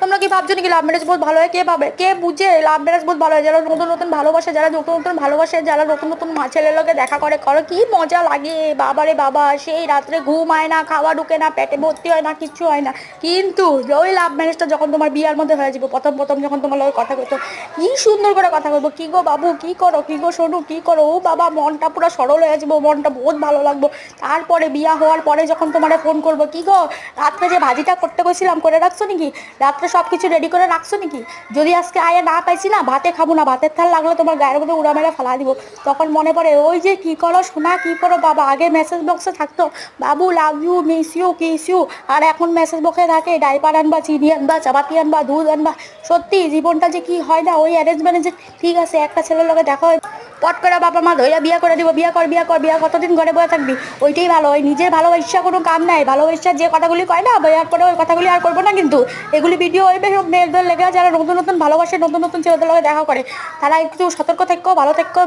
তোমরা কি ভাবছো নাকি লাভ ম্যারেজ বহুত ভালো হয়? কে ভাবে, কে বুঝে লাভ ম্যারেজ বহুত ভালো হয়? যারা নতুন নতুন ভালোবাসে, যারা নতুন নতুন ভালোবাসে, যারা নতুন নতুন ছেলের লোকে দেখা করে করো, কি মজা লাগে বাবারে বাবা। সেই রাত্রে ঘুম হয় না, খাওয়া ঢুকে না, পেটে ভর্তি হয় না, কিচ্ছু হয় না। কিন্তু ওই লাভ ম্যারেজটা যখন তোমার বিয়ার মধ্যে হয়ে যাবে, প্রথম প্রথম যখন তোমার লোক কথা কইতো, কি সুন্দর করে কথা বলবো, কি গো বাবু কি করো, কি গো সোনু কি করো, ও বাবা মনটা পুরো সরল হয়ে যাবো, মনটা বহুত ভালো লাগবো। তারপরে বিয়া হওয়ার পরে যখন তোমার ফোন করবো, কি গো রাত্রে যে ভাজিটা করতে গেছিলাম করে রাখছো নাকি, রাত্রে সব কিছু রেডি করে রাখছো নাকি, যদি আজকে আয়া না পাইছি না ভাতে খাবো না, ভাতের থাল লাগলে তোমার গায়ের মধ্যে উড়া মেরে ফেলা দিব। তখন মনে পড়ে ওই যে কি করো শোনা কি করো বাবা, আগে মেসেজ বক্সে থাকতো বাবু love you miss you kiss you, আর এখন মেসেজ বক্সে থাকে ডাইপার আনবা, চিনি আনবা, চাপাতি আনবা, দুধ আনবা। সত্যি জীবনটা যে কি হয় না ওই অ্যারেঞ্জ ম্যারেজে। ঠিক আছে একটা ছেলের লগে দেখা হয়, পট করে বাবা মা ধইয়া বিয়া করে দিব, বিয়া কর বিয়া কর, বিয়া কতদিন ঘরে বসে থাকবি, ওইটাই ভালো। ওই নিজের ভালোবাসা কোনো কাম নাই, ভালোবাসার যে কথাগুলি কয় না বিয়ার পরে ওই কথাগুলি আর করবো না কিন্তু। এগুলি ভিডিও ওই সব মেয়েদের লেগে যারা নতুন নতুন ভালোবাসে, নতুন নতুন ছেলেদের লগে দেখা করে, তারা একটু সতর্ক থেকো, ভালো থেকো।